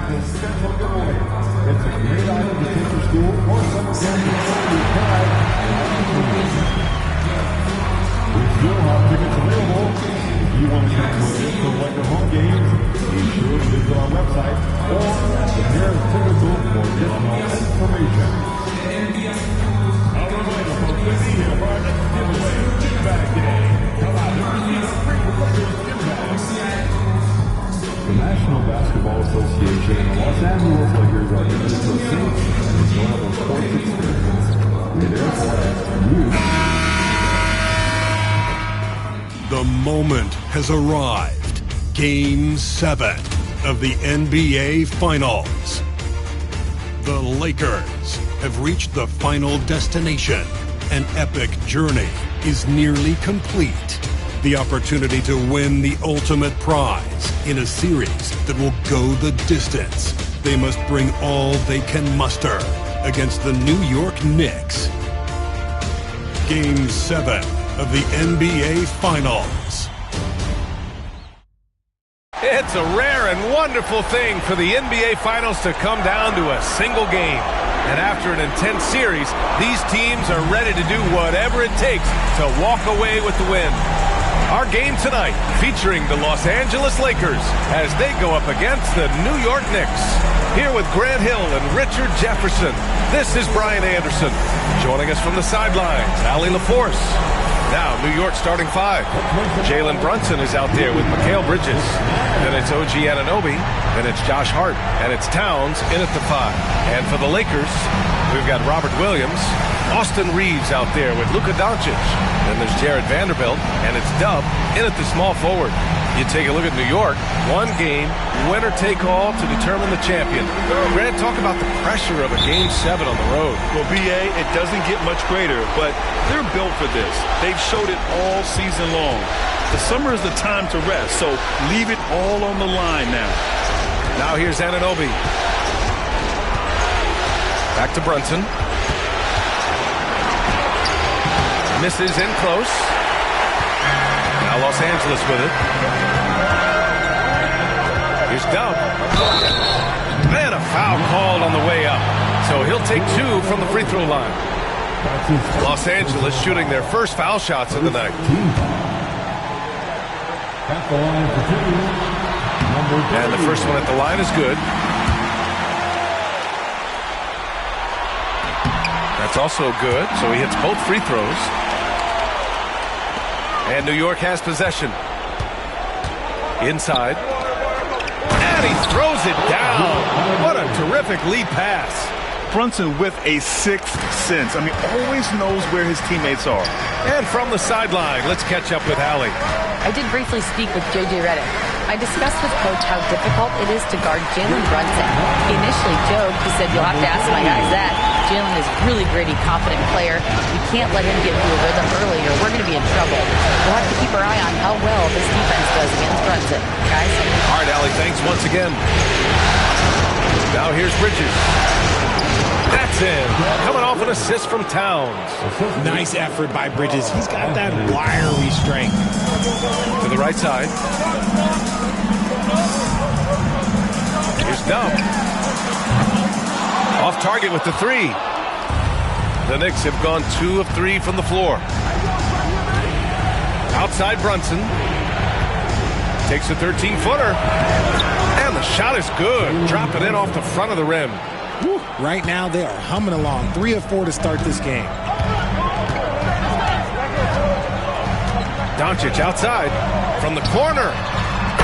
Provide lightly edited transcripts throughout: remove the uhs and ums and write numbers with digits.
the special giveaway. It's a great item to take to school or summer camp to show your pride and opportunity. We still have tickets available. If you want to come to a list of Laker home games, be sure to visit our website or at the nearest ticket booth for additional information. A reminder, folks, we'll be here for our next giveaway, Gym Bag Day. Come out and receive a free Lakers gym bag. The National Basketball Association and the Los Angeles Lakers are committed to a safe and enjoyable sports experience. They therefore ask you. The moment has arrived. Game 7 of the NBA Finals. The Lakers have reached the final destination. An epic journey is nearly complete. The opportunity to win the ultimate prize in a series that will go the distance. They must bring all they can muster against the New York Knicks. Game 7 of the NBA Finals. It's a rare and wonderful thing for the NBA Finals to come down to a single game. And after an intense series, these teams are ready to do whatever it takes to walk away with the win. Our game tonight featuring the Los Angeles Lakers as they go up against the New York Knicks. Here with Grant Hill and Richard Jefferson, this is Brian Anderson. Joining us from the sidelines, Allie LaForce. Now, New York starting five. Jalen Brunson is out there with Mikal Bridges. Then it's OG Anunoby. Then it's Josh Hart. And it's Towns in at the five. And for the Lakers, we've got Robert Williams. Austin Reeves out there with Luka Doncic. Then there's Jared Vanderbilt. And it's Dub in at the small forward. You take a look at New York. One game, winner take all to determine the champion. Grant, talk about the pressure of a Game 7 on the road. Well, B.A., it doesn't get much greater, but they're built for this. They've showed it all season long. The summer is the time to rest, so leave it all on the line now. Now here's Anunoby. Back to Brunson. Misses in close. Now Los Angeles with it. Here's Dub. And a foul called on the way up. So he'll take two from the free throw line. Los Angeles shooting their first foul shots of the night. And the first one at the line is good. That's also good. So he hits both free throws. And New York has possession. Inside. And he throws it down. What a terrific lead pass. Brunson with a sixth sense. I mean, always knows where his teammates are. And from the sideline, let's catch up with Allie. I did briefly speak with J.J. Redick. I discussed with Coach how difficult it is to guard Jalen Brunson. He initially joked. He said, you'll have to ask my guys that. Jalen is a really gritty, confident player. We can't let him get into a rhythm early or we're going to be in trouble. We'll have to keep our eye on how well this defense does against Brunson. Guys? All right, Allie, thanks once again. Now here's Bridges. That's in. Coming off an assist from Towns. Nice effort by Bridges. He's got that wiry strength. To the right side. Here's Dub. Off target with the three. The Knicks have gone 2 of 3 from the floor. Outside Brunson. Takes a 13-footer. And the shot is good. Dropping in off the front of the rim. Woo. Right now they are humming along. 3 of 4 to start this game. Doncic outside from the corner.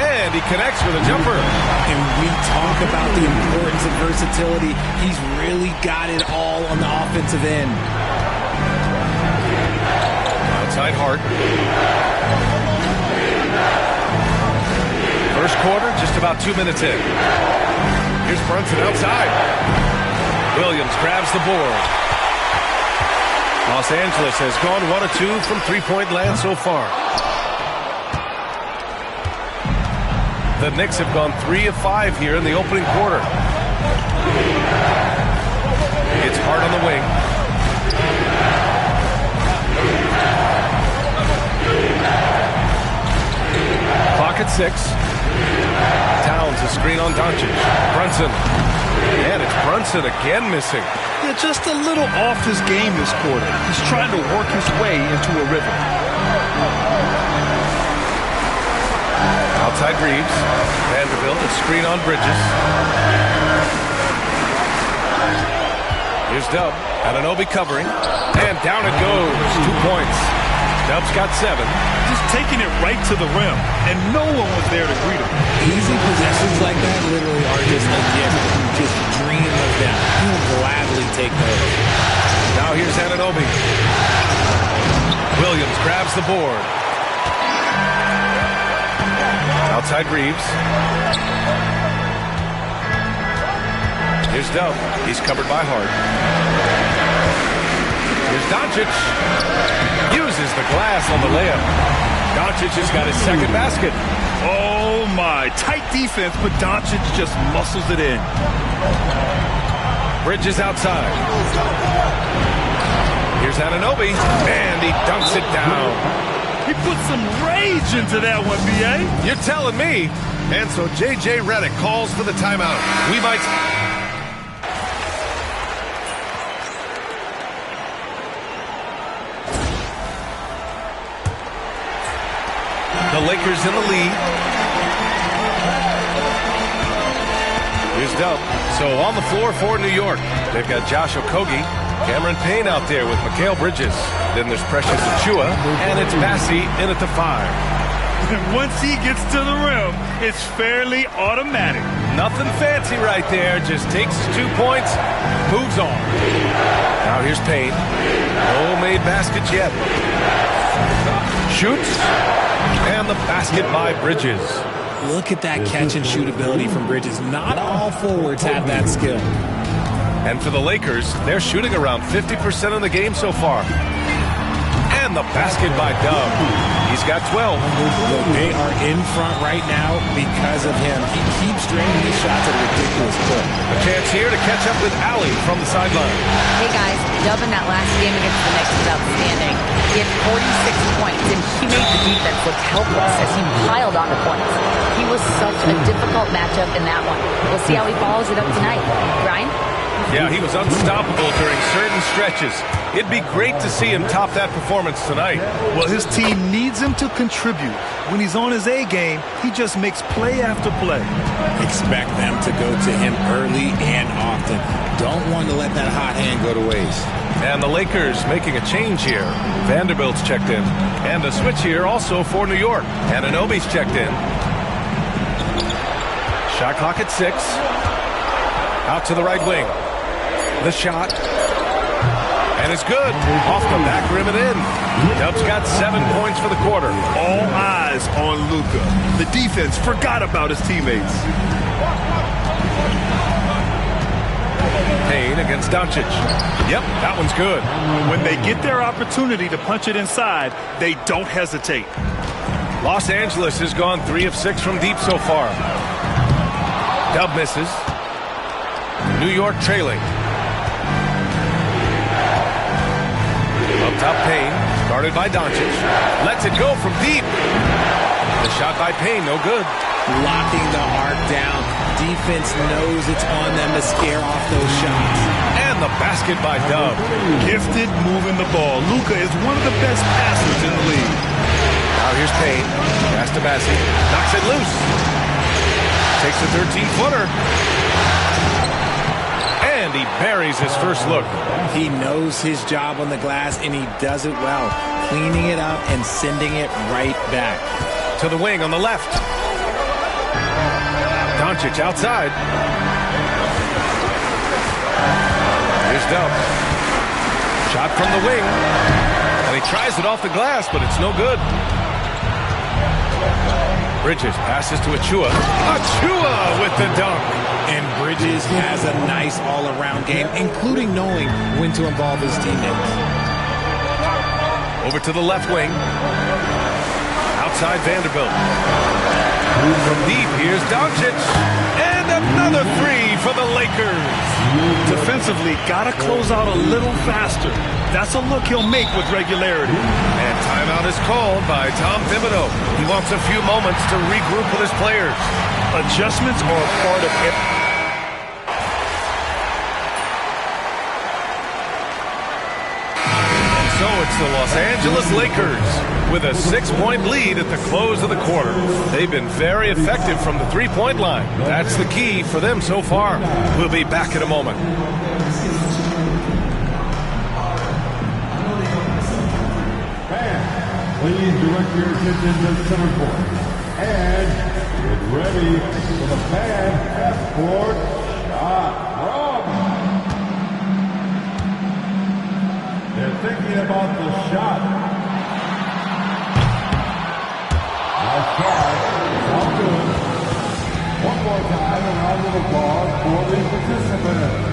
And he connects with a jumper. And we talk about the importance of versatility. He's really got it all on the offensive end. Outside Hart. First quarter, just about 2 minutes in. Here's Brunson outside. Williams grabs the board. Los Angeles has gone 1 of 2 from three-point land so far. The Knicks have gone 3 of 5 here in the opening quarter. It's Hart on the wing. Clock at 6. Towns has screen on Doncic. Brunson. And it's Brunson again missing. Yeah, just a little off his game this quarter. He's trying to work his way into a rhythm. Outside Reeves. Vanderbilt, a screen on Bridges. Here's Dub. Anunoby covering. And down it goes. 2 points. Dub's got 7. Just taking it right to the rim, and no one was there to greet him. Easy possessions like that literally are just a gift. You just dream of them. You will gladly take those. Now here's Anunoby. Williams grabs the board. Outside Reeves. Here's Dub. He's covered by Hart. Here's Doncic. Uses the glass on the layup. Doncic has got his second basket. Oh, my. Tight defense, but Doncic just muscles it in. Bridges outside. Here's Anunoby. And he dunks it down. He put some rage into that one, B.A. You're telling me. And so J.J. Redick calls for the timeout. We might... The Lakers in the lead. Here's Dub. So on the floor for New York, they've got Josh Okogie, Cameron Payne out there with Mikal Bridges. Then there's Precious Achiuwa, and it's Bassey in at the 5. And once he gets to the rim, it's fairly automatic. Nothing fancy right there. Just takes 2 points, moves on. Now here's Payne. No made baskets yet. Shoots. And the basket by Bridges. Look at that catch and shoot ability from Bridges. Not all forwards have that skill. And for the Lakers, they're shooting around 50% of the game so far. And the basket by Dub. He's got 12. Look, they are in front right now because of him. He keeps draining these shots at a ridiculous clip. A chance here to catch up with Allie from the sideline. Hey guys, Dub in that last game against the Knicks was outstanding. He had 46 points, and he made the defense look helpless as he piled on the points. He was such a difficult matchup in that one. We'll see how he follows it up tonight. Ryan? Yeah, he was unstoppable during certain stretches. It'd be great to see him top that performance tonight. Well, his team needs him to contribute. When he's on his A game, he just makes play after play. Expect them to go to him early and often. Don't want to let that hot hand go to waste. And the Lakers making a change here. Vanderbilt's checked in. And a switch here also for New York. Anunoby's checked in. Shot clock at 6. Out to the right wing. The shot. And it's good. Off the back rim and in. Dub's got 7 points for the quarter. All eyes on Luka. The defense forgot about his teammates. Payne against Doncic. Yep, that one's good. When they get their opportunity to punch it inside, they don't hesitate. Los Angeles has gone 3 of 6 from deep so far. Dub misses. New York trailing. Up top, Payne. Guarded by Doncic. Lets it go from deep. The shot by Payne, no good. Locking the arc down. Defense knows it's on them to scare off those shots. And the basket by Dub. Gifted moving the ball. Luka is one of the best passers in the league. Now here's Payne. Pass to Bassey. Knocks it loose. Takes a 13-footer. And he buries his first look. He knows his job on the glass, and he does it well. Cleaning it up and sending it right back. To the wing on the left. Doncic outside. Here's Dub. Shot from the wing. And he tries it off the glass, but it's no good. Bridges passes to Achiuwa. Achiuwa with the dunk. And Bridges has a nice all-around game, including knowing when to involve his teammates. Over to the left wing. Outside Vanderbilt. From deep, here's Doncic. And another 3 for the Lakers. Defensively, got to close out a little faster. That's a look he'll make with regularity. And timeout is called by Tom Thibodeau. He wants a few moments to regroup with his players. Adjustments are a part of it. So it's the Los Angeles Lakers with a 6-point lead at the close of the quarter. They've been very effective from the three-point line. That's the key for them so far. We'll be back in a moment. Please direct your attention to center court. And get ready for the bad half-court shot. They're thinking about the shot. Nice try. All good. One more time, and round of applause for the participants.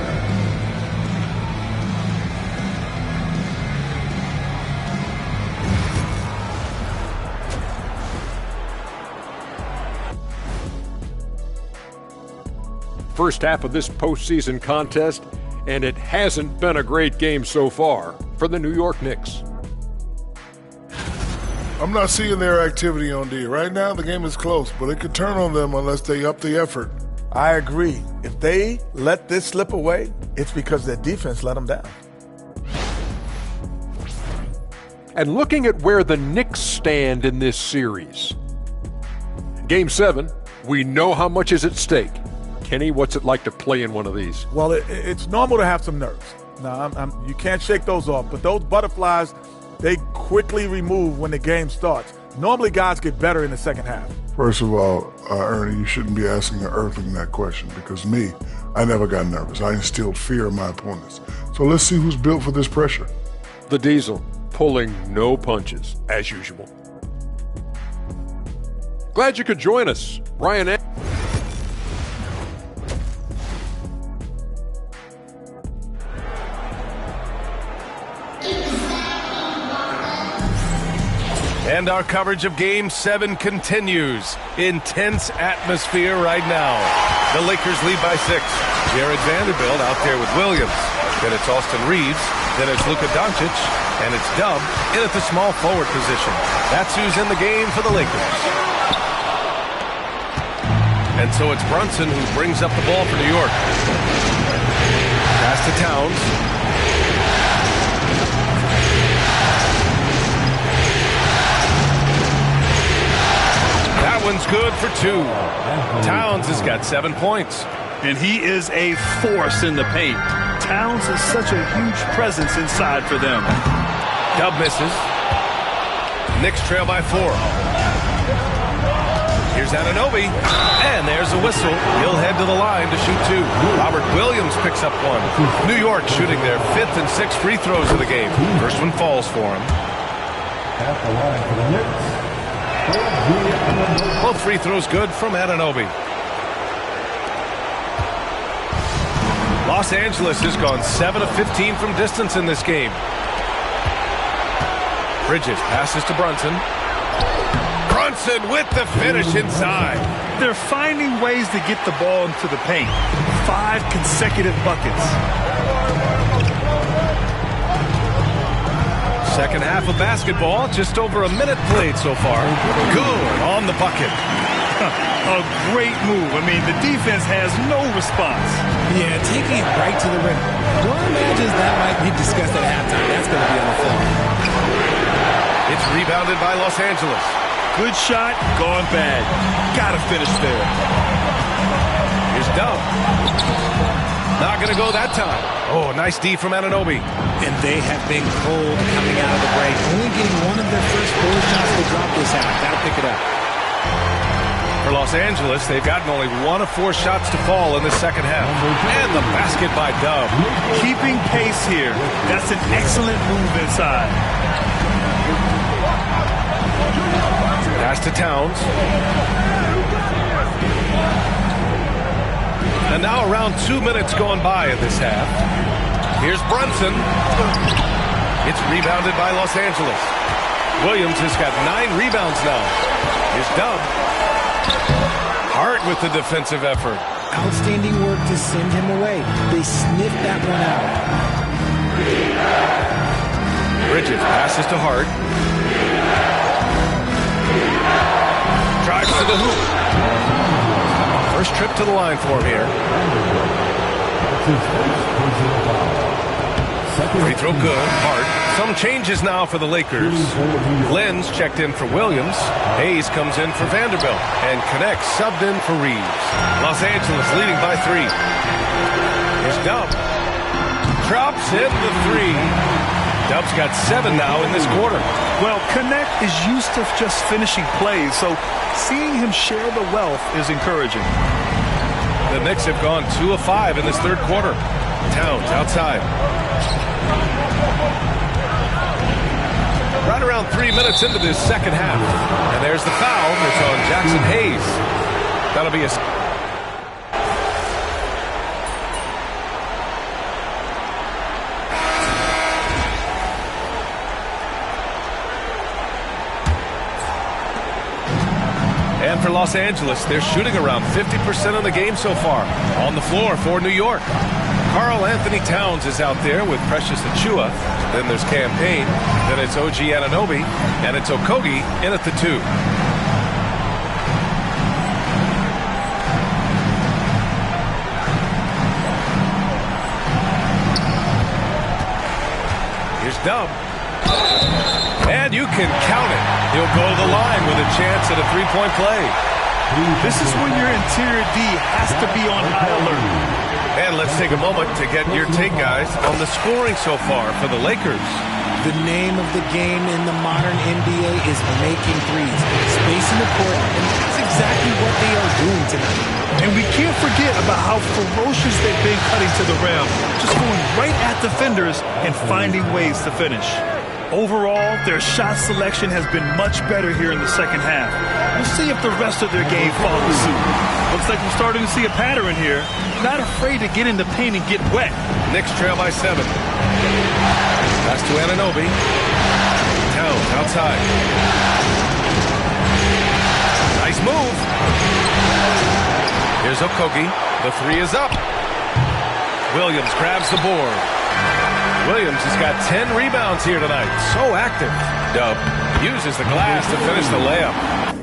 First half of this postseason contest, and it hasn't been a great game so far for the New York Knicks. I'm not seeing their activity on D. Right now, the game is close, but it could turn on them unless they up the effort. I agree. If they let this slip away, it's because their defense let them down. And looking at where the Knicks stand in this series. Game 7, we know how much is at stake. Kenny, what's it like to play in one of these? Well, it's normal to have some nerves. Now, you can't shake those off, but those butterflies, they quickly remove when the game starts. Normally, guys get better in the second half. First of all, Ernie, you shouldn't be asking an Earthling that question because I never got nervous. I instilled fear in my opponents. So let's see who's built for this pressure. The Diesel, pulling no punches, as usual. Glad you could join us, Ryan. And our coverage of Game 7 continues. Intense atmosphere right now. The Lakers lead by 6. Jared Vanderbilt out there with Williams. Then it's Austin Reeves. Then it's Luka Doncic. And it's Dub in at the small forward position. That's who's in the game for the Lakers. And so it's Brunson who brings up the ball for New York. Pass to Towns. That one's good for 2. Towns has got 7 points. And he is a force in the paint. Towns is such a huge presence inside for them. Dub misses. Knicks trail by 4. Here's Anunoby. And there's a whistle. He'll head to the line to shoot 2. Robert Williams picks up 1. New York shooting their 5th and 6th free throws of the game. First one falls for him. At the line for the Knicks. Both free throws good from Anunoby. Los Angeles has gone 7 of 15 from distance in this game. Bridges passes to Brunson. Brunson with the finish inside. They're finding ways to get the ball into the paint. 5 consecutive buckets. Second half of basketball, just over a minute played so far. Good on the bucket. A great move. I mean, the defense has no response. Yeah, taking it right to the rim. One imagines that might be discussed at halftime. That's going to be on the floor. It's rebounded by Los Angeles. Good shot, gone bad. Gotta finish there. Here's Dub. Not going to go that time. Oh, nice D from Anunoby. And they have been cold coming out of the break. Only getting one of their first 4 shots to drop this half. Got to pick it up. For Los Angeles, they've gotten only 1 of 4 shots to fall in the second half. And the basket by Dub. Keeping pace here. That's an excellent move inside. Pass to Towns. And now around 2 minutes going by in this half. Here's Brunson. It's rebounded by Los Angeles. Williams has got 9 rebounds now. Here's Dub. Hart with the defensive effort. Outstanding work to send him away. They sniffed that one out. Bridges passes to Hart. Drives to the hoop. First trip to the line for him here. Free throw good. Hart. Some changes now for the Lakers. Lenz checked in for Williams. Hayes comes in for Vanderbilt. And connects, subbed in for Reeves. Los Angeles leading by 3. Here's Dub. Drops in the 3. Dub's got 7 now in this quarter. Well, Connect is used to just finishing plays, so seeing him share the wealth is encouraging. The Knicks have gone 2 of 5 in this third quarter. Towns outside. Right around 3 minutes into this second half. And there's the foul. It's on Jackson Hayes. That'll be a... And for Los Angeles, they're shooting around 50% of the game so far. On the floor for New York. Karl Anthony Towns is out there with Precious Achiuwa. Then there's Campaign. Then it's OG Anunoby. And it's Okogie in at the 2. Here's Dub. And you can count it. He'll go to the line with a chance at a three-point play. This is when your interior D has to be on high alert. And let's take a moment to get your take, guys, on the scoring so far for the Lakers. The name of the game in the modern NBA is making threes, spacing the court, and that's exactly what they are doing tonight. And we can't forget about how ferocious they've been cutting to the rim, just going right at defenders and finding ways to finish. Overall, their shot selection has been much better here in the second half. We'll see if the rest of their game follows suit. Looks like we're starting to see a pattern here. Not afraid to get in the paint and get wet. Knicks trail by 7. Pass to Anunoby. Towns outside. Nice move. Here's Okogie. The 3 is up. Williams grabs the board. Williams has got 10 rebounds here tonight. So active. Dub uses the glass to finish the layup.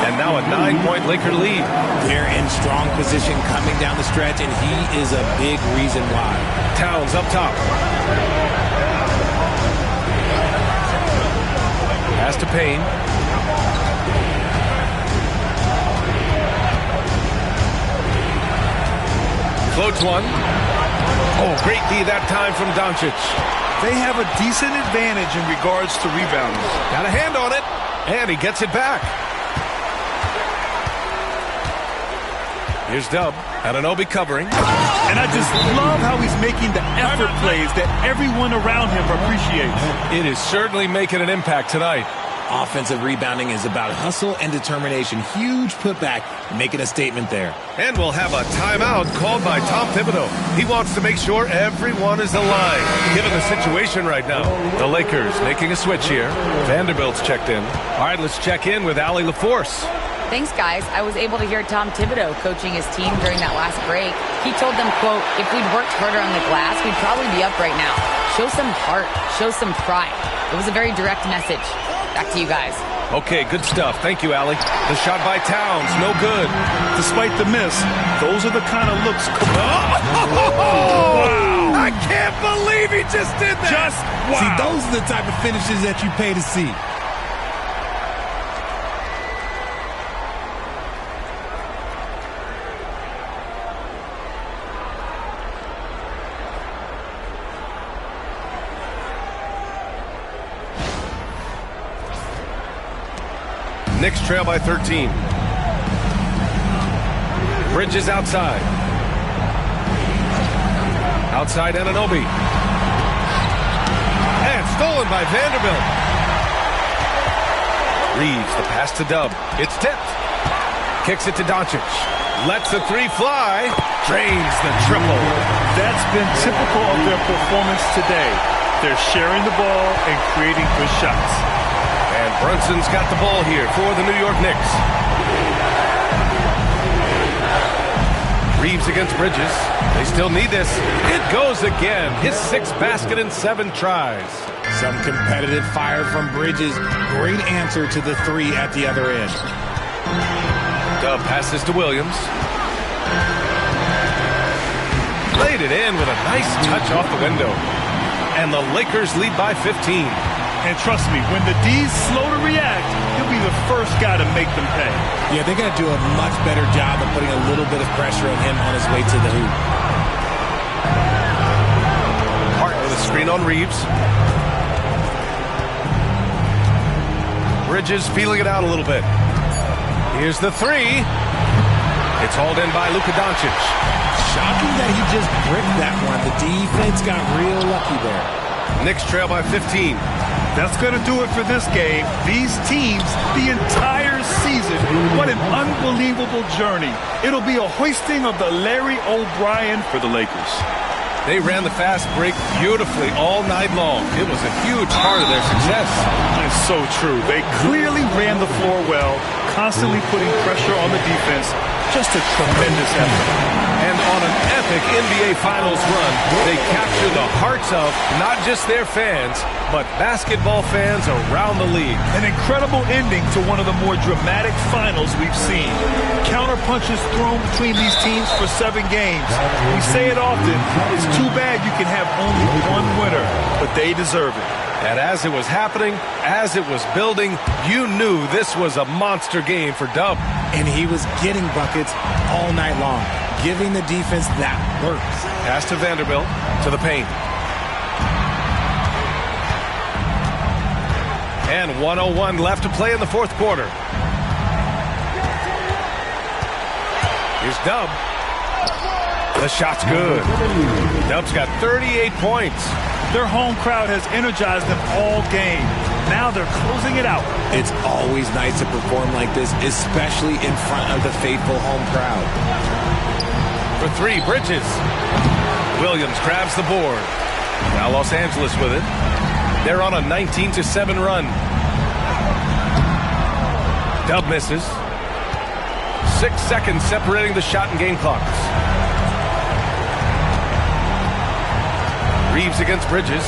And now a 9-point Laker lead. They're in strong position coming down the stretch, and he is a big reason why. Towns up top. Pass to Payne. Floats one. Oh, great D that time from Doncic. They have a decent advantage in regards to rebounding. Got a hand on it, and he gets it back. Here's Dub. Anunoby covering. And I just love how he's making the effort plays that everyone around him appreciates. It is certainly making an impact tonight. Offensive rebounding is about hustle and determination. Huge putback, making a statement there. And we'll have a timeout called by Tom Thibodeau. He wants to make sure everyone is aligned, given the situation right now. The Lakers making a switch here. Vanderbilt's checked in. All right, let's check in with Allie LaForce. Thanks, guys. I was able to hear Tom Thibodeau coaching his team during that last break. He told them, quote, if we'd worked harder on the glass, we'd probably be up right now. Show some heart. Show some pride. It was a very direct message. Back to you guys. Okay, good stuff. Thank you, Allie. The shot by Towns, no good. Despite the miss, those are the kind of looks. Wow! I can't believe he just did that. Wow. See, those are the type of finishes that you pay to see. Knicks trail by 13. Bridges outside. Outside Anunoby. And stolen by Vanderbilt. Reeves, the pass to Dub. It's tipped. Kicks it to Doncic. Lets the three fly. Drains the triple. That's been typical of their performance today. They're sharing the ball and creating good shots. And Brunson's got the ball here for the New York Knicks. Reeves against Bridges. They still need this. It goes again. His 6th basket in 7 tries. Some competitive fire from Bridges. Great answer to the 3 at the other end. Dub passes to Williams. Laid it in with a nice touch off the window. And the Lakers lead by 15. And trust me, when the D's slow to react, he'll be the first guy to make them pay. Yeah, they got to do a much better job of putting a little bit of pressure on him on his way to the hoop. Hart with a screen on Reeves. Bridges feeling it out a little bit. Here's the 3. It's hauled in by Luka Doncic. Shocking that he just bricked that one. The defense got real lucky there. Knicks trail by 15. That's going to do it for this game. These teams, the entire season, what an unbelievable journey. It'll be a hoisting of the Larry O'Brien for the Lakers. They ran the fast break beautifully all night long. It was a huge part of their success. It's so true. They clearly ran the floor well, constantly putting pressure on the defense. Just a tremendous effort. And on an epic NBA Finals run, they capture the hearts of not just their fans, but basketball fans around the league. An incredible ending to one of the more dramatic finals we've seen. Counter punches thrown between these teams for 7 games. We say it often, it's too bad you can have only one winner, but they deserve it. And as it was happening, as it was building, you knew this was a monster game for Dub. And he was getting buckets all night long, giving the defense that works. Pass to Vanderbilt, to the paint. And 1:01 left to play in the 4th quarter. Here's Dub. The shot's good. Dub's got 38 points. Their home crowd has energized them all game. Now they're closing it out. It's always nice to perform like this, especially in front of the faithful home crowd. For 3, Bridges. Williams grabs the board. Now Los Angeles with it. They're on a 19-7 run. Dub misses. 6 seconds separating the shot and game clocks. Reeves against Bridges.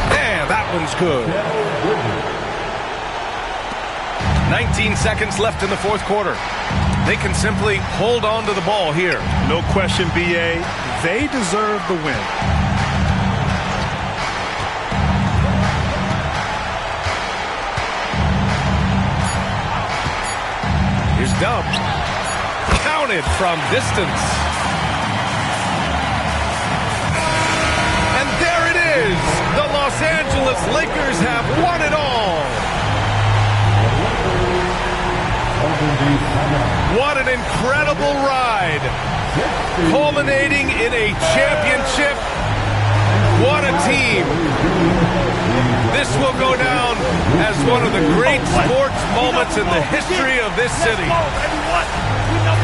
And that one's good. 19 seconds left in the fourth quarter. They can simply hold on to the ball here. No question, B.A. They deserve the win. Here's Dub. Counted from distance. And there it is. The Los Angeles Lakers have won it all. What an incredible ride. Culminating in a championship. What a team. This will go down as one of the great sports moments in the history of this city.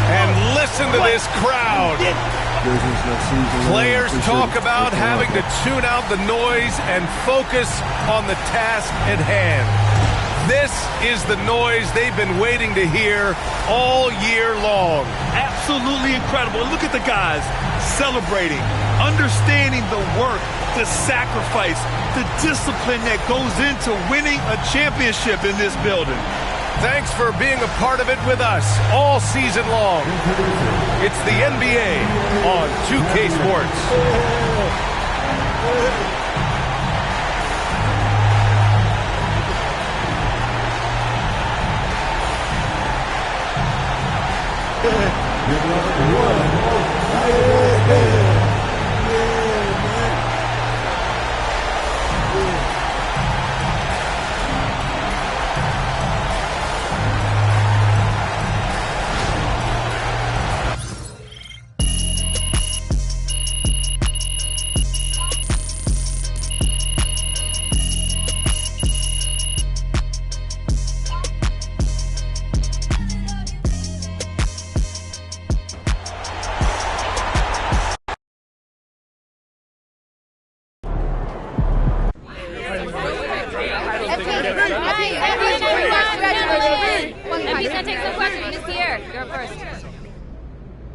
And listen to this crowd. Players talk about having to tune out the noise and focus on the task at hand. This is the noise they've been waiting to hear all year long. Absolutely incredible. Look at the guys celebrating, understanding the work, the sacrifice, the discipline that goes into winning a championship in this building. Thanks for being a part of it with us all season long. It's the NBA on 2K Sports.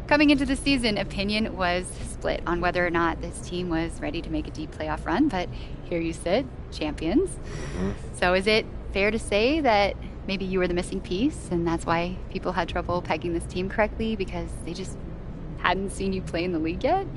Coming into the season, opinion was split on whether or not this team was ready to make a deep playoff run, but here you sit, champions. So is it fair to say that maybe you were the missing piece and that's why people had trouble pegging this team correctly because they just hadn't seen you play in the league yet?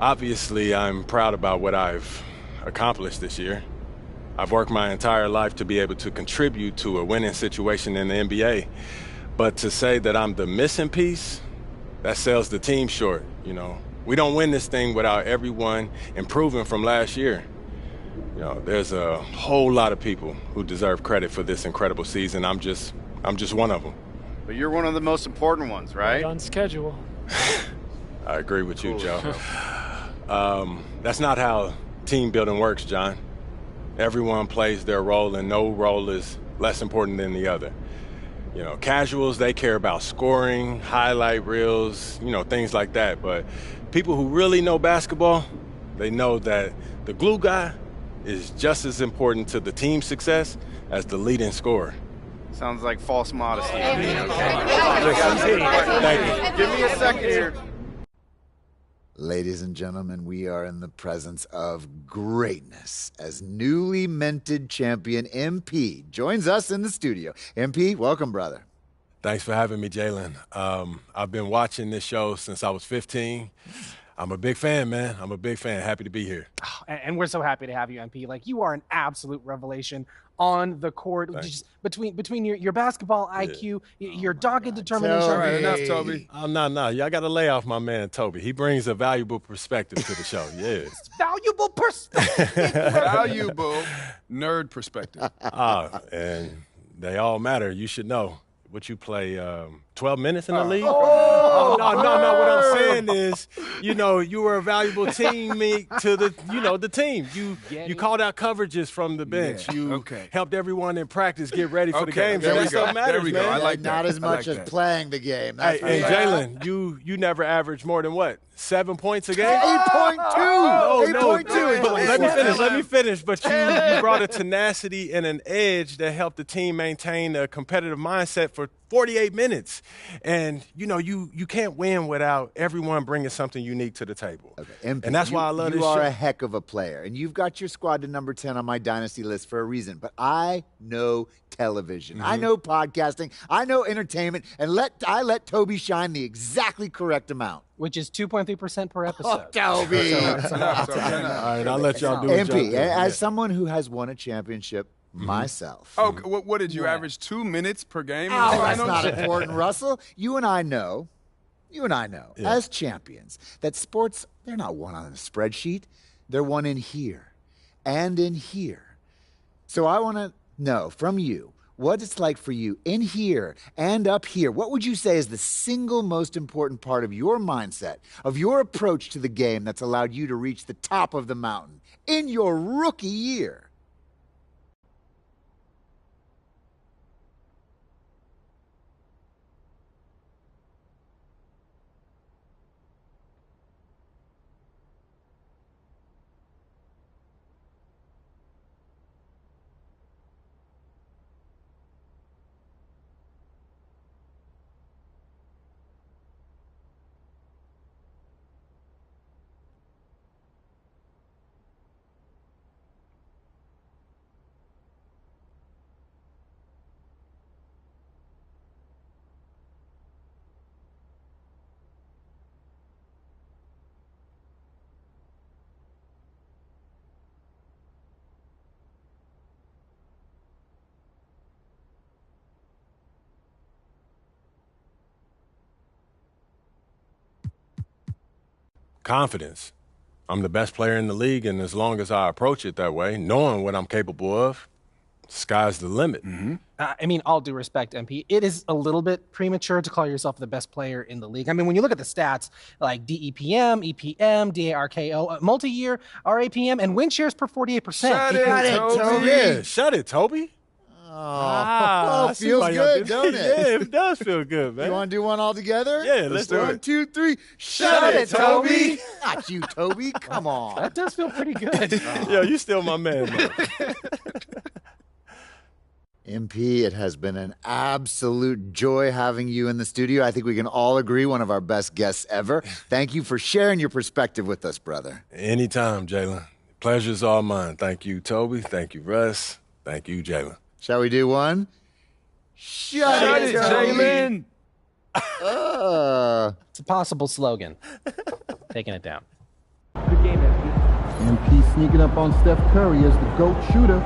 Obviously, I'm proud about what I've accomplished this year. I've worked my entire life to be able to contribute to a winning situation in the NBA. But to say that I'm the missing piece, that sells the team short, you know. We don't win this thing without everyone improving from last year. You know, there's a whole lot of people who deserve credit for this incredible season. I'm just one of them. But you're one of the most important ones, right? On schedule. I agree with you, Joe. That's not how team building works, John. Everyone plays their role, and no role is less important than the other. You know, casuals, they care about scoring, highlight reels, you know, things like that. But people who really know basketball, they know that the glue guy is just as important to the team's success as the leading scorer. Sounds like false modesty. Thank you. Give me a second here. Ladies and gentlemen, we are in the presence of greatness as newly minted champion MP joins us in the studio. MP, welcome, brother. Thanks for having me, Jalen. I've been watching this show since I was 15. I'm a big fan, man. I'm a big fan. Happy to be here. And we're so happy to have you, MP. Like, you are an absolute revelation on the court. Just between your basketball IQ, your dogged determination. All right, enough, Toby. No. Y'all got to lay off my man, Toby. He brings a valuable perspective to the show. Yeah. Valuable perspective. Valuable nerd perspective. And they all matter. You should know. What you play 12 minutes in the league? Oh, no. What I'm saying is, you were a valuable teammate to the team. You called out coverages from the bench. You helped everyone in practice get ready for the game. There That stuff matters, There we go. man. I like that. Not as much like as that. playing the game. Hey, and Jalen, you never averaged more than what? 7 points a game? 8.2. No. 8.2. Let me finish. But you brought a tenacity and an edge that helped the team maintain a competitive mindset for 48 minutes. And, you can't win without everyone bringing something unique to the table. Okay. And that's why I love this You are show. a heck of a player, and you've got your squad to number 10 on my dynasty list for a reason. But I know television. I know podcasting. I know entertainment. And I let Toby shine the exactly correct amount. Which is 2.3% per episode. Toby! All right, I'll let y'all do it. MP, as someone who has won a championship myself. Oh, what did you average? 2 minutes per game? Oh, that's not important, Russell. You and I know, as champions, that sports, they're not won on a spreadsheet. They're won in here and in here. So I want to know from you what it's like for you in here and up here. What would you say is the single most important part of your mindset, of your approach to the game that's allowed you to reach the top of the mountain in your rookie year? Confidence. I'm the best player in the league, and as long as I approach it that way, knowing what I'm capable of, sky's the limit. All due respect, MP, it is a little bit premature to call yourself the best player in the league. When you look at the stats, like DEPM, EPM, DARKO, multi-year RAPM, and win shares per 48%. Shut it, Toby. Yeah, shut it, Toby. Feels good, don't it? Yeah, it does feel good, man. You want to do one all together? Yeah, let's do it. 1, 2, 3. Shut it, Toby. Not you, Toby. Come on. That does feel pretty good. Yo, you still my man, man. MP, it has been an absolute joy having you in the studio. I think we can all agree one of our best guests ever. Thank you for sharing your perspective with us, brother. Anytime, Jalen. Pleasure's all mine. Thank you, Toby. Thank you, Russ. Thank you, Jalen. Shall we do one? Shut it, Jalen. It's a possible slogan. Taking it down. Good game, MP. MP sneaking up on Steph Curry as the GOAT shooter.